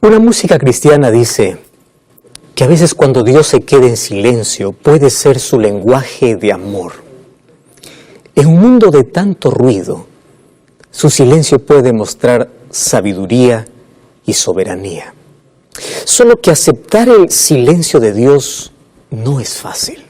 Una música cristiana dice que a veces cuando Dios se queda en silencio puede ser su lenguaje de amor. En un mundo de tanto ruido, su silencio puede mostrar sabiduría y soberanía. Solo que aceptar el silencio de Dios no es fácil.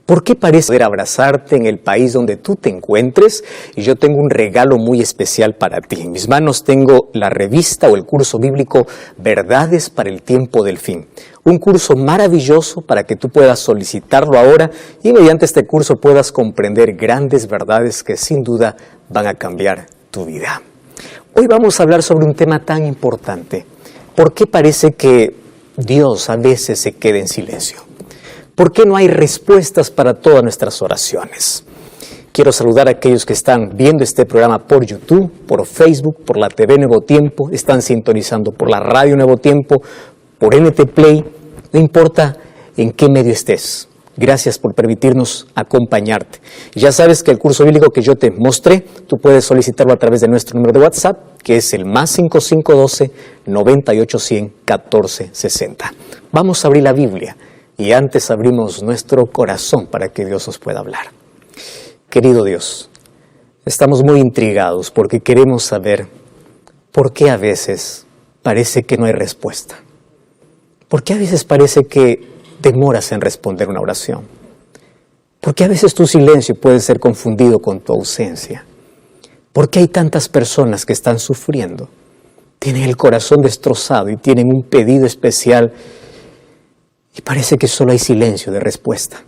¿Por qué parece poder abrazarte en el país donde tú te encuentres? Y yo tengo un regalo muy especial para ti. En mis manos tengo la revista o el curso bíblico Verdades para el Tiempo del Fin. Un curso maravilloso para que tú puedas solicitarlo ahora y mediante este curso puedas comprender grandes verdades que sin duda van a cambiar tu vida. Hoy vamos a hablar sobre un tema tan importante. ¿Por qué parece que Dios a veces se queda en silencio? ¿Por qué no hay respuestas para todas nuestras oraciones? Quiero saludar a aquellos que están viendo este programa por YouTube, por Facebook, por la TV Nuevo Tiempo, están sintonizando por la Radio Nuevo Tiempo, por NT Play, no importa en qué medio estés. Gracias por permitirnos acompañarte. Y ya sabes que el curso bíblico que yo te mostré, tú puedes solicitarlo a través de nuestro número de WhatsApp, que es el +5512 9810 1460. Vamos a abrir la Biblia. Y antes abrimos nuestro corazón para que Dios nos pueda hablar. Querido Dios, estamos muy intrigados porque queremos saber por qué a veces parece que no hay respuesta. ¿Por qué a veces parece que demoras en responder una oración? ¿Por qué a veces tu silencio puede ser confundido con tu ausencia? ¿Por qué hay tantas personas que están sufriendo? Tienen el corazón destrozado y tienen un pedido especial y parece que solo hay silencio de respuesta.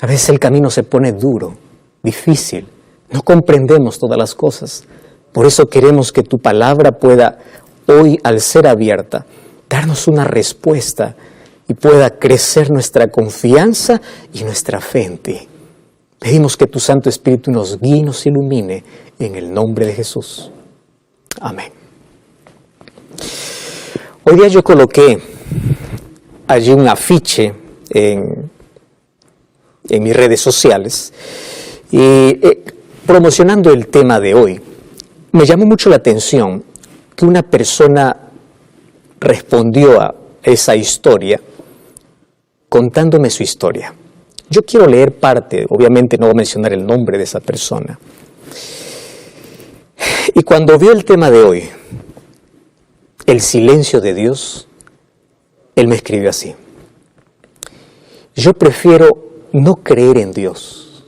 A veces el camino se pone duro, difícil. No comprendemos todas las cosas. Por eso queremos que tu palabra pueda, hoy al ser abierta, darnos una respuesta y pueda crecer nuestra confianza y nuestra fe en ti. Pedimos que tu Santo Espíritu nos guíe y nos ilumine en el nombre de Jesús. Amén. Hoy día yo coloqué allí un afiche en mis redes sociales y promocionando el tema de hoy. Me llamó mucho la atención que una persona respondió a esa historia contándome su historia. Yo quiero leer parte, obviamente no voy a mencionar el nombre de esa persona. Y cuando vio el tema de hoy, el silencio de Dios, él me escribió así: yo prefiero no creer en Dios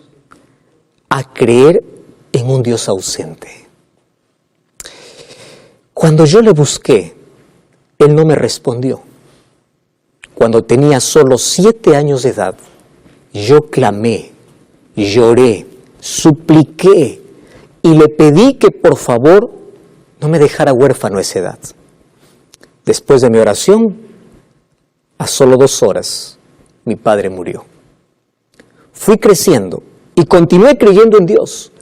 a creer en un Dios ausente. Cuando yo le busqué, Él no me respondió. Cuando tenía solo 7 años de edad, yo clamé, lloré, supliqué y le pedí que por favor no me dejara huérfano a esa edad. Después de mi oración, a solo 2 horas, mi padre murió. Fui creciendo y continué creyendo en Dios.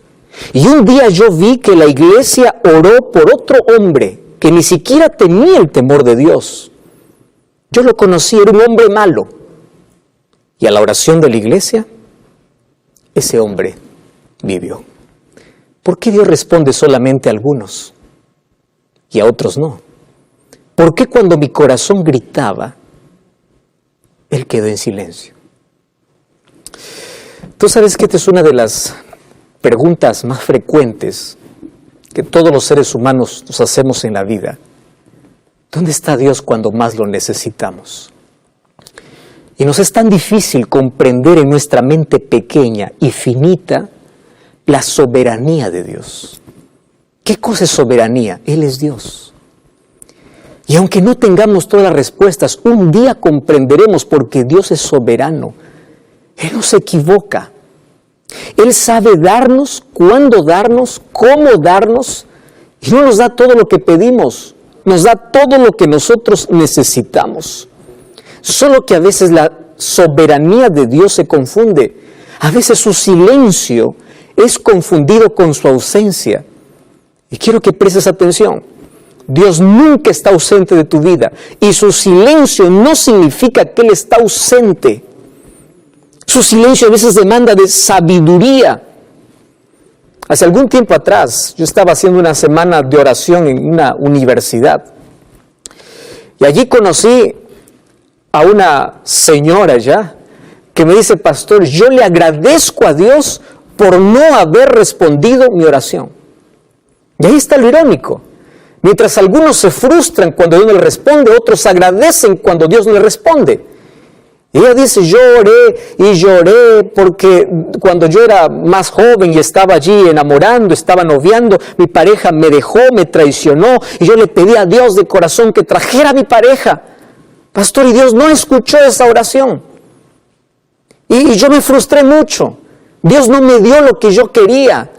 Y un día yo vi que la iglesia oró por otro hombre que ni siquiera tenía el temor de Dios. Yo lo conocí, era un hombre malo. Y a la oración de la iglesia, ese hombre vivió. ¿Por qué Dios responde solamente a algunos y a otros no? ¿Por qué cuando mi corazón gritaba, Él quedó en silencio? Tú sabes que esta es una de las preguntas más frecuentes que todos los seres humanos nos hacemos en la vida. ¿Dónde está Dios cuando más lo necesitamos? Y nos es tan difícil comprender en nuestra mente pequeña y finita la soberanía de Dios. ¿Qué cosa es soberanía? Él es Dios. Y aunque no tengamos todas las respuestas, un día comprenderemos porque Dios es soberano. Él no se equivoca. Él sabe darnos, cuándo darnos, cómo darnos, y no nos da todo lo que pedimos, nos da todo lo que nosotros necesitamos. Solo que a veces la soberanía de Dios se confunde. A veces su silencio es confundido con su ausencia. Y quiero que prestes atención. Dios nunca está ausente de tu vida y su silencio no significa que Él está ausente. Su silencio a veces demanda de sabiduría. Hace algún tiempo atrás yo estaba haciendo una semana de oración en una universidad Y allí conocí a una señora ya que me dice, pastor, yo le agradezco a Dios por no haber respondido mi oración. Y ahí está lo irónico. Mientras algunos se frustran cuando Dios no les responde, otros agradecen cuando Dios no les responde. Y ella dice, yo oré y lloré porque cuando yo era más joven y estaba allí enamorando, estaba noviando, mi pareja me dejó, me traicionó y yo le pedí a Dios de corazón que trajera a mi pareja. Pastor, y Dios no escuchó esa oración. Y yo me frustré mucho. Dios no me dio lo que yo quería.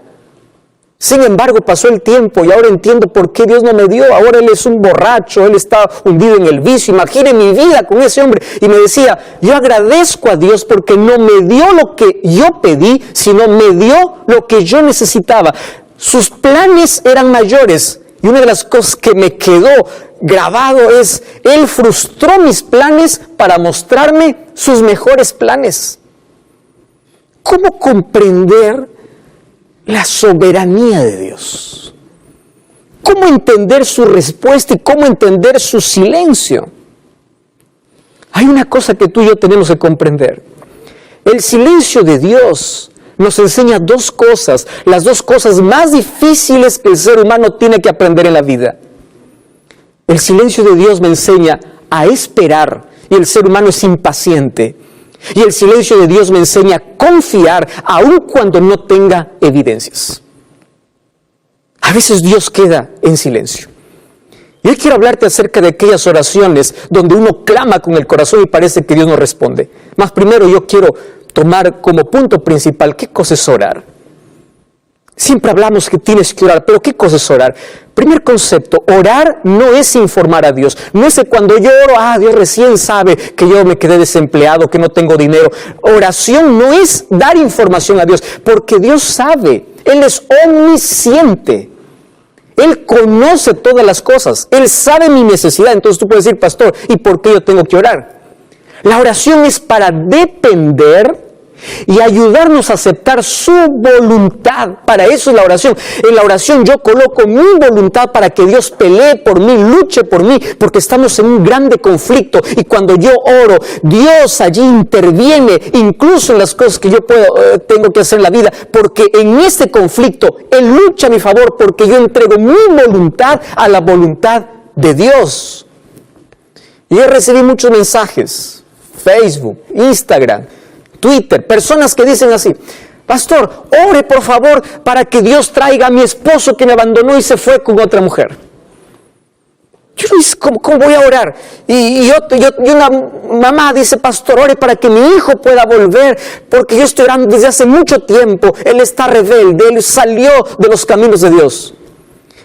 Sin embargo, pasó el tiempo y ahora entiendo por qué Dios no me dio. Ahora él es un borracho, él está hundido en el vicio. Imagine mi vida con ese hombre. Y me decía, yo agradezco a Dios porque no me dio lo que yo pedí, sino me dio lo que yo necesitaba. Sus planes eran mayores. Y una de las cosas que me quedó grabado es, él frustró mis planes para mostrarme sus mejores planes. ¿Cómo comprender la soberanía de Dios? ¿Cómo entender su respuesta y cómo entender su silencio? Hay una cosa que tú y yo tenemos que comprender. El silencio de Dios nos enseña dos cosas, las dos cosas más difíciles que el ser humano tiene que aprender en la vida. El silencio de Dios me enseña a esperar, y el ser humano es impaciente. Y el silencio de Dios me enseña a confiar aun cuando no tenga evidencias. A veces Dios queda en silencio. Y hoy quiero hablarte acerca de aquellas oraciones donde uno clama con el corazón y parece que Dios no responde. Mas primero yo quiero tomar como punto principal, ¿qué cosa es orar? Siempre hablamos que tienes que orar, pero ¿qué cosa es orar? Primer concepto, orar no es informar a Dios. No es que cuando yo oro, Dios recién sabe que yo me quedé desempleado, que no tengo dinero. Oración no es dar información a Dios, porque Dios sabe, Él es omnisciente. Él conoce todas las cosas, Él sabe mi necesidad. Entonces tú puedes decir, pastor, ¿y por qué yo tengo que orar? La oración es para depender y ayudarnos a aceptar su voluntad. Para eso es la oración. En la oración yo coloco mi voluntad para que Dios pelee por mí, luche por mí, porque estamos en un grande conflicto. Y cuando yo oro, Dios allí interviene, incluso en las cosas que yo tengo que hacer en la vida, porque en este conflicto Él lucha a mi favor, porque yo entrego mi voluntad a la voluntad de Dios. Y yo recibí muchos mensajes, Facebook, Instagram, Twitter, personas que dicen así, pastor, ore por favor para que Dios traiga a mi esposo que me abandonó y se fue con otra mujer. Yo le dije, ¿cómo voy a orar? Y una mamá dice, pastor, ore para que mi hijo pueda volver, porque yo estoy orando desde hace mucho tiempo, él está rebelde, él salió de los caminos de Dios.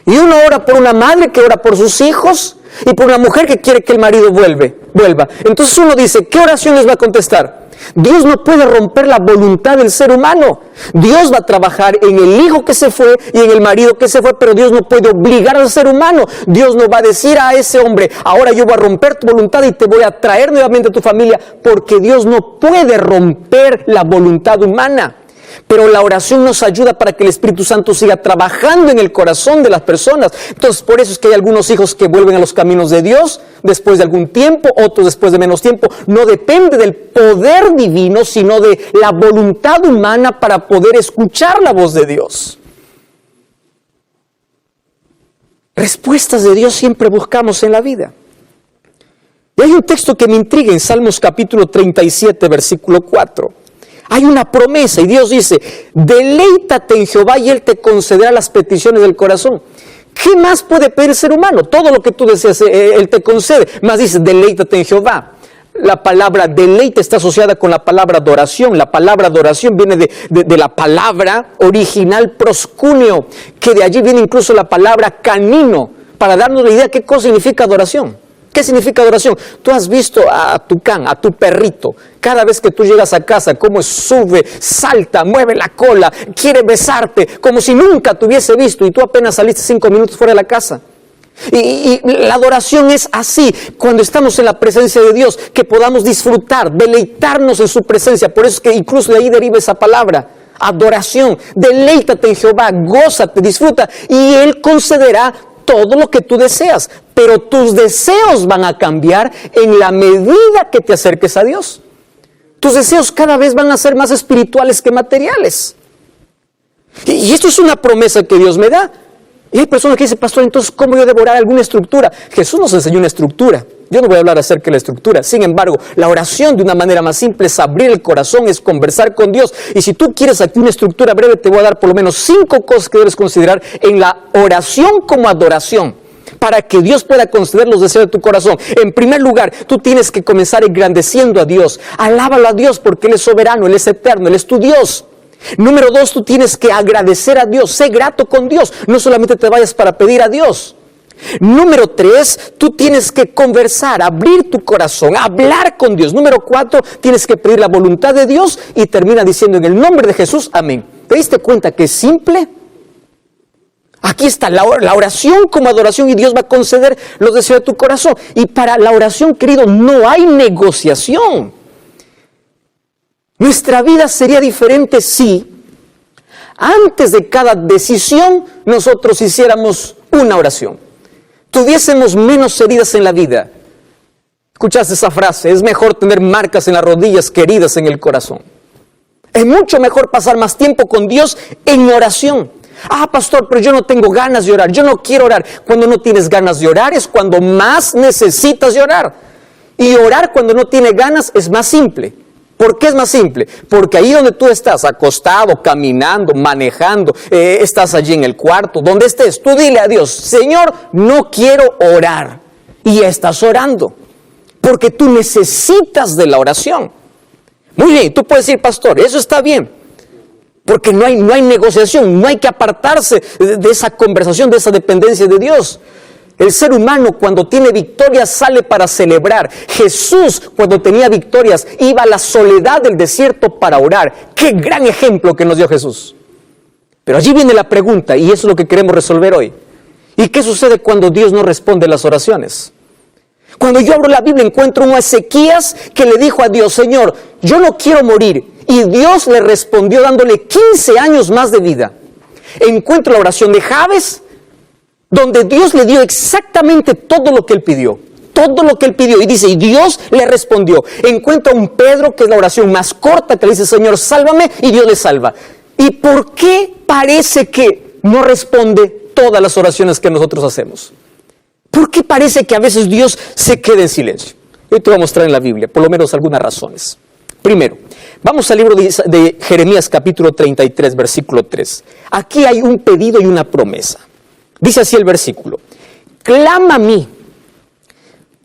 Y uno ora por una madre que ora por sus hijos y por una mujer que quiere que el marido vuelva. Entonces uno dice, ¿qué oración les va a contestar? Dios no puede romper la voluntad del ser humano. Dios va a trabajar en el hijo que se fue y en el marido que se fue, pero Dios no puede obligar al ser humano. Dios no va a decir a ese hombre, ahora yo voy a romper tu voluntad y te voy a traer nuevamente a tu familia, porque Dios no puede romper la voluntad humana. Pero la oración nos ayuda para que el Espíritu Santo siga trabajando en el corazón de las personas. Entonces, por eso es que hay algunos hijos que vuelven a los caminos de Dios después de algún tiempo, otros después de menos tiempo. No depende del poder divino, sino de la voluntad humana para poder escuchar la voz de Dios. Respuestas de Dios siempre buscamos en la vida. Y hay un texto que me intriga en Salmos capítulo 37, versículo 4. Hay una promesa y Dios dice, deleítate en Jehová y Él te concederá las peticiones del corazón. ¿Qué más puede pedir el ser humano? Todo lo que tú deseas, Él te concede. Más dice, deleítate en Jehová. La palabra deleite está asociada con la palabra adoración. La palabra adoración viene de la palabra original proscuneo, que de allí viene incluso la palabra canino, para darnos la idea de qué cosa significa adoración. ¿Qué significa adoración? Tú has visto a tu can, a tu perrito, cada vez que tú llegas a casa, cómo sube, salta, mueve la cola, quiere besarte, como si nunca te hubiese visto y tú apenas saliste 5 minutos fuera de la casa. Y la adoración es así, cuando estamos en la presencia de Dios, que podamos disfrutar, deleitarnos en su presencia. Por eso es que incluso de ahí deriva esa palabra, adoración. Deleítate en Jehová, gózate, disfruta, y Él concederá todo lo que tú deseas, pero tus deseos van a cambiar en la medida que te acerques a Dios. Tus deseos cada vez van a ser más espirituales que materiales. Y esto es una promesa que Dios me da. Y hay personas que dicen, pastor, entonces, ¿cómo yo debo orar alguna estructura? Jesús nos enseñó una estructura. Yo no voy a hablar acerca de la estructura. Sin embargo, la oración de una manera más simple es abrir el corazón, es conversar con Dios. Y si tú quieres aquí una estructura breve, te voy a dar por lo menos 5 cosas que debes considerar en la oración como adoración, para que Dios pueda conceder los deseos de tu corazón. En primer lugar, tú tienes que comenzar engrandeciendo a Dios. Alábalo a Dios porque Él es soberano, Él es eterno, Él es tu Dios. Número 2, tú tienes que agradecer a Dios. Sé grato con Dios. No solamente te vayas para pedir a Dios. Número 3, tú tienes que conversar, abrir tu corazón, hablar con Dios. Número 4, tienes que pedir la voluntad de Dios y termina diciendo en el nombre de Jesús, amén. ¿Te diste cuenta que es simple? Aquí está la oración como adoración y Dios va a conceder los deseos de tu corazón. Y para la oración, querido, no hay negociación. Nuestra vida sería diferente si antes de cada decisión nosotros hiciéramos una oración. Tuviésemos menos heridas en la vida. ¿Escuchaste esa frase? Es mejor tener marcas en las rodillas que heridas en el corazón. Es mucho mejor pasar más tiempo con Dios en oración. Ah, pastor, pero yo no tengo ganas de orar, yo no quiero orar. Cuando no tienes ganas de orar es cuando más necesitas de orar. Y orar cuando no tienes ganas es más simple. ¿Por qué es más simple? Porque ahí donde tú estás, acostado, caminando, manejando, estás allí en el cuarto, donde estés, tú dile a Dios, Señor, no quiero orar. Y estás orando, porque tú necesitas de la oración. Muy bien, tú puedes decir, pastor, eso está bien, porque no hay negociación, no hay que apartarse de esa conversación, de esa dependencia de Dios. El ser humano cuando tiene victorias sale para celebrar. Jesús cuando tenía victorias iba a la soledad del desierto para orar. ¡Qué gran ejemplo que nos dio Jesús! Pero allí viene la pregunta y eso es lo que queremos resolver hoy. ¿Y qué sucede cuando Dios no responde las oraciones? Cuando yo abro la Biblia encuentro un Ezequías que le dijo a Dios, Señor, yo no quiero morir. Y Dios le respondió dándole 15 años más de vida. Encuentro la oración de Jabes, donde Dios le dio exactamente todo lo que él pidió. Todo lo que él pidió. Y dice, y Dios le respondió. Encuentra un Pedro, que es la oración más corta, que le dice, Señor, sálvame, y Dios le salva. ¿Y por qué parece que no responde todas las oraciones que nosotros hacemos? ¿Por qué parece que a veces Dios se queda en silencio? Hoy te voy a mostrar en la Biblia, por lo menos algunas razones. Primero, vamos al libro de Jeremías capítulo 33, versículo 3. Aquí hay un pedido y una promesa. Dice así el versículo, clama a mí.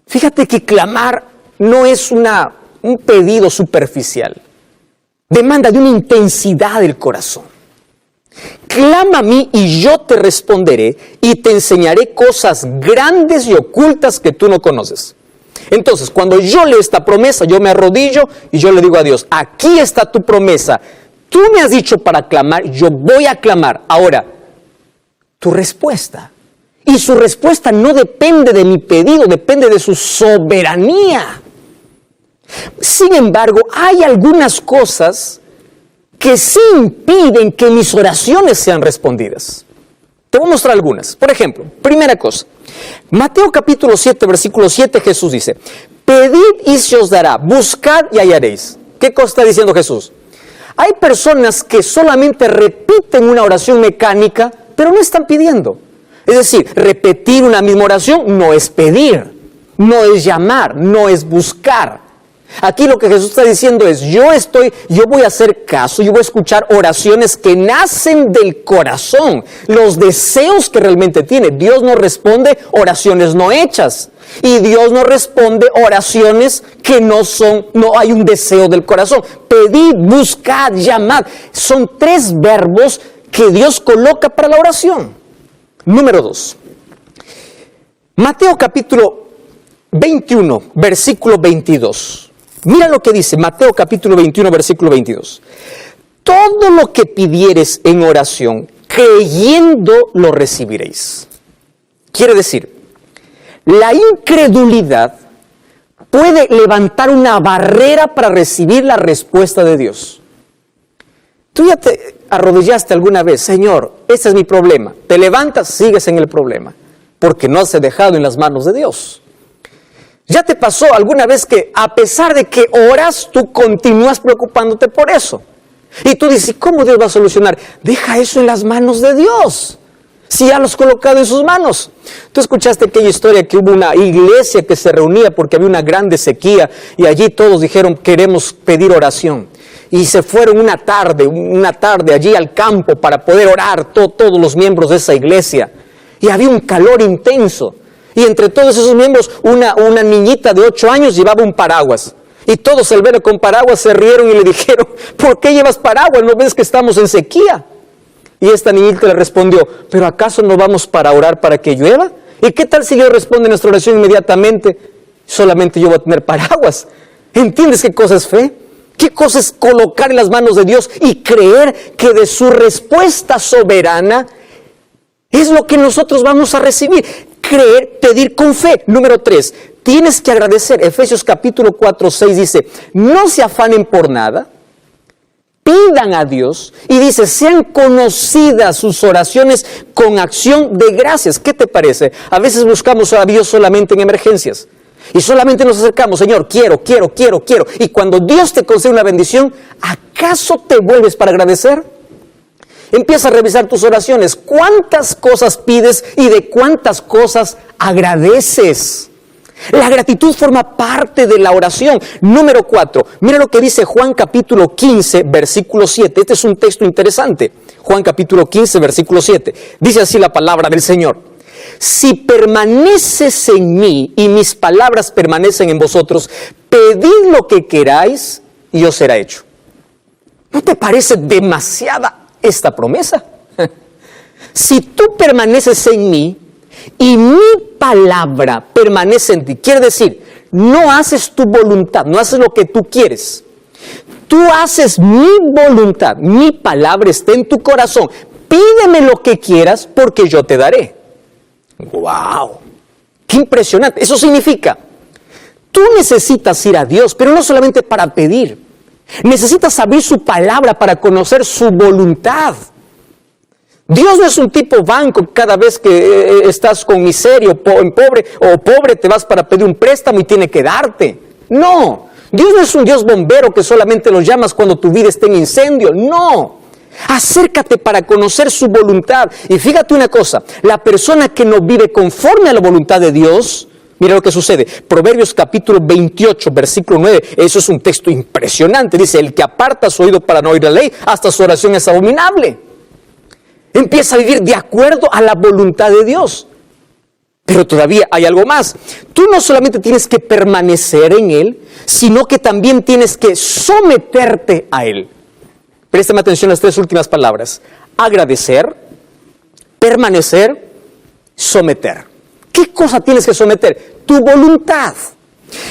Fíjate que clamar no es un pedido superficial. Demanda de una intensidad del corazón. Clama a mí y yo te responderé y te enseñaré cosas grandes y ocultas que tú no conoces. Entonces, cuando yo leo esta promesa, yo me arrodillo y yo le digo a Dios, aquí está tu promesa. Tú me has dicho para clamar, yo voy a clamar. Ahora, tu respuesta. Y su respuesta no depende de mi pedido, depende de su soberanía. Sin embargo, hay algunas cosas que sí impiden que mis oraciones sean respondidas. Te voy a mostrar algunas. Por ejemplo, primera cosa, Mateo capítulo 7, versículo 7, Jesús dice, pedid y se os dará, buscad y hallaréis. ¿Qué cosa está diciendo Jesús? Hay personas que solamente repiten una oración mecánica, pero no están pidiendo. Es decir, repetir una misma oración no es pedir, no es llamar, no es buscar. Aquí lo que Jesús está diciendo es, yo voy a hacer caso, yo voy a escuchar oraciones que nacen del corazón, los deseos que realmente tiene. Dios no responde oraciones no hechas. Y Dios no responde oraciones que no hay un deseo del corazón. Pedid, buscad, llamad. Son 3 verbos que Dios coloca para la oración. Número 2. Mateo capítulo 21, versículo 22. Mira lo que dice Mateo capítulo 21, versículo 22. Todo lo que pidieres en oración, creyendo lo recibiréis. Quiere decir, la incredulidad puede levantar una barrera para recibir la respuesta de Dios. Tú ya te arrodillaste alguna vez, Señor, este es mi problema. Te levantas, sigues en el problema. porque no has dejado en las manos de Dios. ¿Ya te pasó alguna vez que a pesar de que oras, tú continúas preocupándote por eso? Y tú dices, ¿cómo Dios va a solucionar? Deja eso en las manos de Dios, si ya lo has colocado en sus manos. Tú escuchaste aquella historia que hubo una iglesia que se reunía porque había una grande sequía y allí todos dijeron, queremos pedir oración. Y se fueron una tarde allí al campo para poder orar todos los miembros de esa iglesia. Y había un calor intenso. Y entre todos esos miembros, una niñita de 8 años llevaba un paraguas. Y todos al verlo con paraguas se rieron y le dijeron, ¿por qué llevas paraguas? ¿No ves que estamos en sequía? Y esta niñita le respondió, ¿pero acaso no vamos para orar para que llueva? ¿Y qué tal si Dios responde a nuestra oración inmediatamente? Solamente yo voy a tener paraguas. ¿Entiendes qué cosa es fe? ¿Qué cosa es colocar en las manos de Dios y creer que de su respuesta soberana es lo que nosotros vamos a recibir? Creer, pedir con fe. Número 3, tienes que agradecer. Efesios capítulo 4, 6 dice, no se afanen por nada, pidan a Dios, y dice, sean conocidas sus oraciones con acción de gracias. ¿Qué te parece? A veces buscamos a Dios solamente en emergencias. Y solamente nos acercamos, Señor, quiero. Y cuando Dios te concede una bendición, ¿acaso te vuelves para agradecer? Empieza a revisar tus oraciones. ¿Cuántas cosas pides y de cuántas cosas agradeces? La gratitud forma parte de la oración. Número 4. Mira lo que dice Juan capítulo 15, versículo 7. Este es un texto interesante. Juan capítulo 15, versículo 7. Dice así la palabra del Señor. Si permaneces en mí y mis palabras permanecen en vosotros, pedid lo que queráis y os será hecho. ¿No te parece demasiada esta promesa? Si tú permaneces en mí y mi palabra permanece en ti, quiere decir, no haces tu voluntad, no haces lo que tú quieres. Tú haces mi voluntad, mi palabra está en tu corazón. Pídeme lo que quieras porque yo te daré. ¡Wow! ¡Qué impresionante! Eso significa, tú necesitas ir a Dios, pero no solamente para pedir. Necesitas abrir su palabra para conocer su voluntad. Dios no es un tipo banco, cada vez que estás con miseria o pobre te vas para pedir un préstamo y tiene que darte. No, Dios no es un Dios bombero que solamente lo llamas cuando tu vida está en incendio. No, acércate para conocer su voluntad. Y fíjate una cosa, la persona que no vive conforme a la voluntad de Dios, mira lo que sucede. Proverbios capítulo 28, versículo 9, eso es un texto impresionante. Dice, el que aparta su oído para no oír la ley, hasta su oración es abominable. Empieza a vivir de acuerdo a la voluntad de Dios. Pero todavía hay algo más. Tú no solamente tienes que permanecer en Él, sino que también tienes que someterte a Él. Préstame atención a las 3 últimas palabras. Agradecer, permanecer, someter. ¿Qué cosa tienes que someter? Tu voluntad.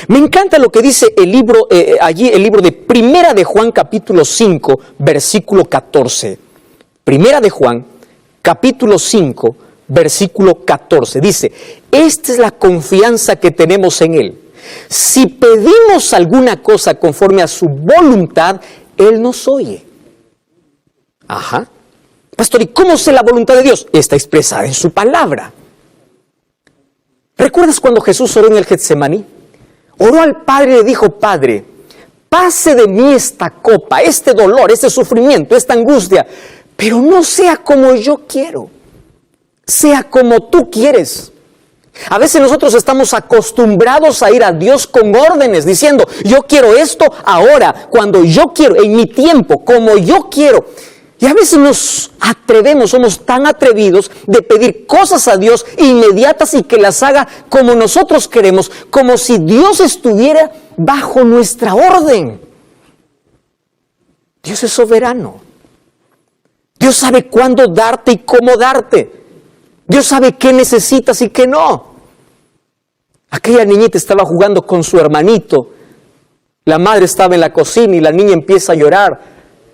Me encanta lo que dice el libro, allí el libro de Primera de Juan capítulo 5, versículo 14. Primera de Juan, capítulo 5, versículo 14. Dice, esta es la confianza que tenemos en Él. Si pedimos alguna cosa conforme a su voluntad, Él nos oye. Ajá. Pastor, ¿y cómo sé la voluntad de Dios? Está expresada en su palabra. ¿Recuerdas cuando Jesús oró en el Getsemaní? Oró al Padre y le dijo, Padre, pase de mí esta copa, este dolor, este sufrimiento, esta angustia, pero no sea como yo quiero, sea como tú quieres. A veces nosotros estamos acostumbrados a ir a Dios con órdenes, diciendo, yo quiero esto ahora, cuando yo quiero, en mi tiempo, como yo quiero. Y a veces nos atrevemos, somos tan atrevidos de pedir cosas a Dios inmediatas y que las haga como nosotros queremos, como si Dios estuviera bajo nuestra orden. Dios es soberano. Dios sabe cuándo darte y cómo darte. Dios sabe qué necesitas y qué no. Aquella niñita estaba jugando con su hermanito. La madre estaba en la cocina y la niña empieza a llorar.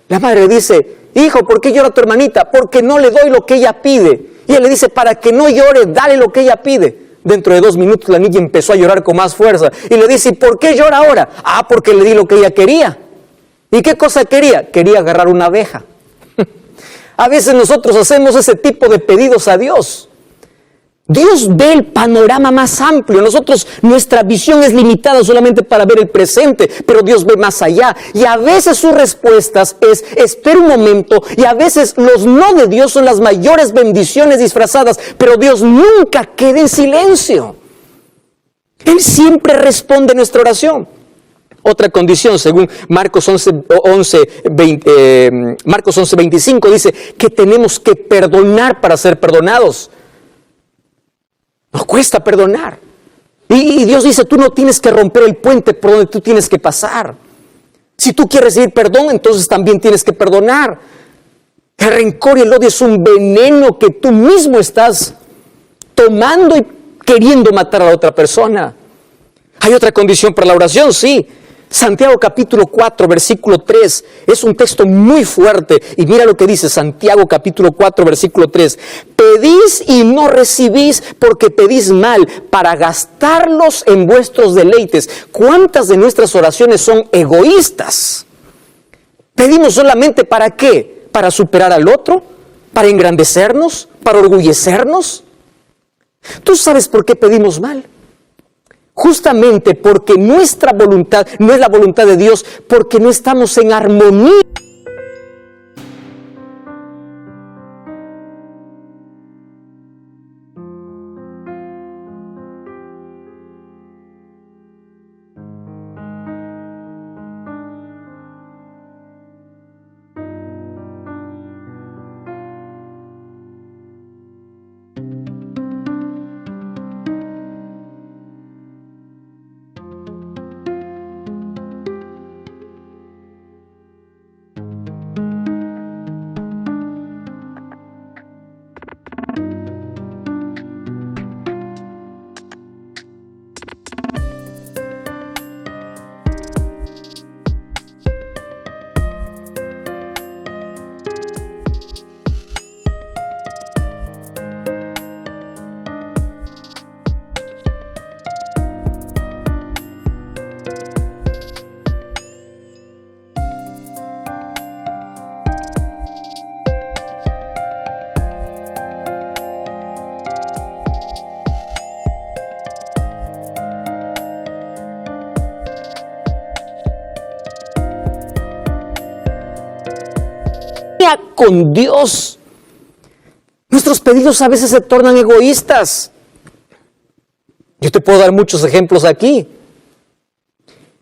La madre le dice, hijo, ¿por qué llora tu hermanita? Porque no le doy lo que ella pide. Y él le dice, para que no llore, dale lo que ella pide. Dentro de 2 minutos la niña empezó a llorar con más fuerza. Y le dice, ¿y por qué llora ahora? Ah, porque le di lo que ella quería. ¿Y qué cosa quería? Quería agarrar una abeja. A veces nosotros hacemos ese tipo de pedidos a Dios. Dios ve el panorama más amplio. Nosotros, nuestra visión es limitada solamente para ver el presente, pero Dios ve más allá. Y a veces sus respuestas es, espera un momento, y a veces los no de Dios son las mayores bendiciones disfrazadas, pero Dios nunca queda en silencio. Él siempre responde nuestra oración. Otra condición, según Marcos 11:25, dice que tenemos que perdonar para ser perdonados. Nos cuesta perdonar. Y Dios dice, tú no tienes que romper el puente por donde tú tienes que pasar. Si tú quieres recibir perdón, entonces también tienes que perdonar. El rencor y el odio es un veneno que tú mismo estás tomando y queriendo matar a la otra persona. Hay otra condición para la oración, sí. Santiago capítulo 4, versículo 3, es un texto muy fuerte. Y mira lo que dice Santiago capítulo 4, versículo 3. Pedís y no recibís porque pedís mal para gastarlos en vuestros deleites. ¿Cuántas de nuestras oraciones son egoístas? ¿Pedimos solamente para qué? ¿Para superar al otro? ¿Para engrandecernos? ¿Para orgullecernos? ¿Tú sabes por qué pedimos mal? Justamente porque nuestra voluntad no es la voluntad de Dios, porque no estamos en armonía. Con Dios. Nuestros pedidos a veces se tornan egoístas. Yo te puedo dar muchos ejemplos aquí.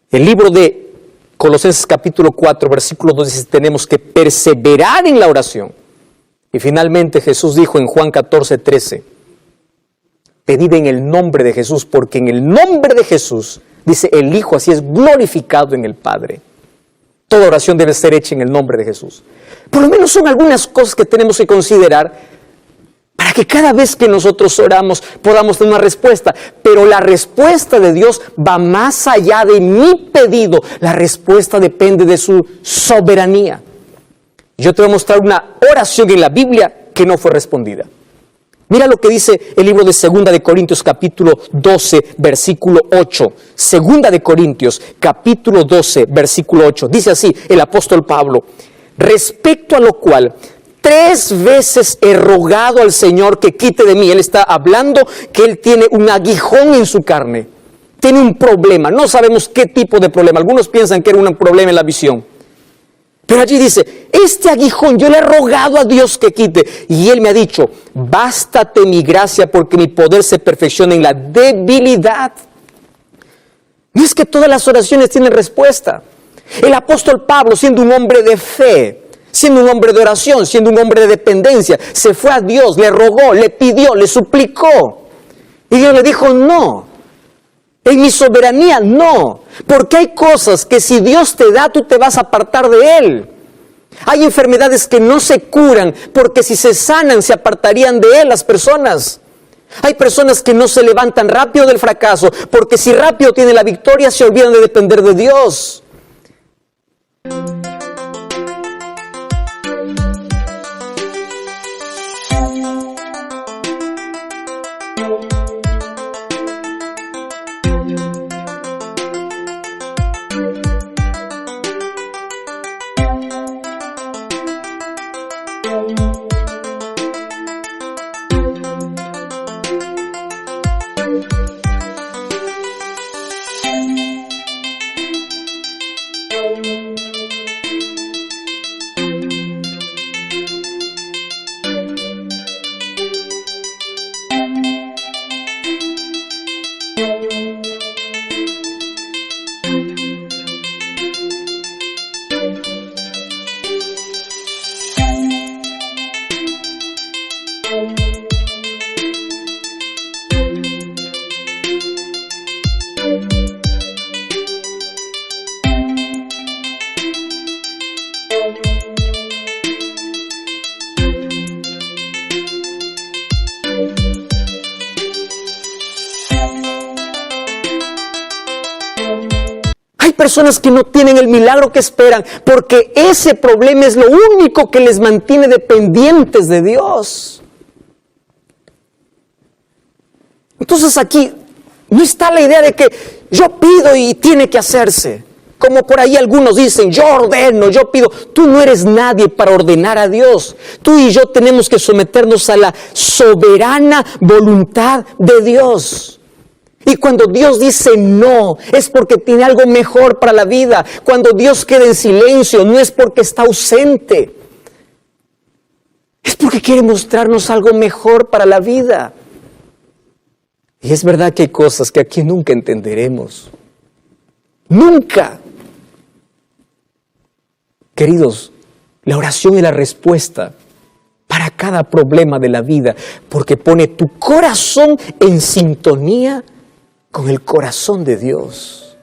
El libro de Colosenses capítulo 4, versículo 2 dice, tenemos que perseverar en la oración. Y finalmente Jesús dijo en Juan 14, 13, pedid en el nombre de Jesús, porque en el nombre de Jesús, dice el Hijo, así es glorificado en el Padre. Toda oración debe ser hecha en el nombre de Jesús. Por lo menos son algunas cosas que tenemos que considerar para que cada vez que nosotros oramos podamos tener una respuesta. Pero la respuesta de Dios va más allá de mi pedido. La respuesta depende de su soberanía. Yo te voy a mostrar una oración en la Biblia que no fue respondida. Mira lo que dice el libro de 2 de Corintios capítulo 12, versículo 8. 2 de Corintios capítulo 12, versículo 8. Dice así el apóstol Pablo, respecto a lo cual 3 veces he rogado al Señor que quite de mí. Él está hablando que él tiene un aguijón en su carne. Tiene un problema. No sabemos qué tipo de problema. Algunos piensan que era un problema en la visión. Pero allí dice, este aguijón yo le he rogado a Dios que quite. Y Él me ha dicho, bástate mi gracia porque mi poder se perfecciona en la debilidad. No es que todas las oraciones tienen respuesta. El apóstol Pablo, siendo un hombre de fe, siendo un hombre de oración, siendo un hombre de dependencia, se fue a Dios, le rogó, le pidió, le suplicó. Y Dios le dijo, no. En mi soberanía, no. Porque hay cosas que si Dios te da, tú te vas a apartar de Él. Hay enfermedades que no se curan, porque si se sanan, se apartarían de Él las personas. Hay personas que no se levantan rápido del fracaso, porque si rápido tienen la victoria, se olvidan de depender de Dios. Hay personas que no tienen el milagro que esperan porque ese problema es lo único que les mantiene dependientes de Dios. Entonces aquí no está la idea de que yo pido y tiene que hacerse. Como por ahí algunos dicen, yo ordeno, yo pido. Tú no eres nadie para ordenar a Dios. Tú y yo tenemos que someternos a la soberana voluntad de Dios. Y cuando Dios dice no, es porque tiene algo mejor para la vida. Cuando Dios queda en silencio, no es porque está ausente. Es porque quiere mostrarnos algo mejor para la vida. Y es verdad que hay cosas que aquí nunca entenderemos. Nunca. Queridos, la oración es la respuesta para cada problema de la vida, porque pone tu corazón en sintonía con el corazón de Dios.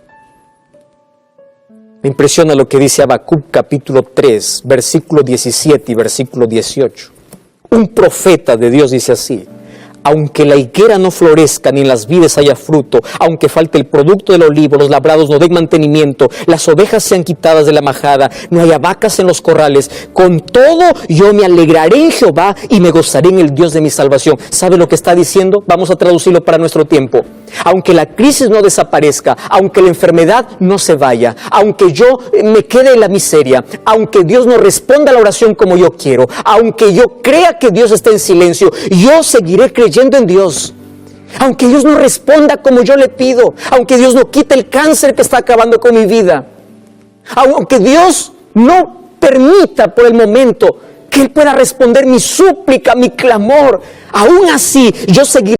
Me impresiona lo que dice Habacuc capítulo 3, versículo 17 y versículo 18. Un profeta de Dios dice así: aunque la higuera no florezca ni en las vides haya fruto, aunque falte el producto del olivo, los labrados no den mantenimiento, las ovejas sean quitadas de la majada, no haya vacas en los corrales, con todo yo me alegraré en Jehová y me gozaré en el Dios de mi salvación. ¿Sabe lo que está diciendo? Vamos a traducirlo para nuestro tiempo. Aunque la crisis no desaparezca, aunque la enfermedad no se vaya, aunque yo me quede en la miseria, aunque Dios no responda a la oración como yo quiero, aunque yo crea que Dios está en silencio, yo seguiré creyendo en Dios. Aunque Dios no responda como yo le pido, aunque Dios no quite el cáncer que está acabando con mi vida, aunque Dios no permita por el momento que Él pueda responder mi súplica, mi clamor, aún así yo seguiré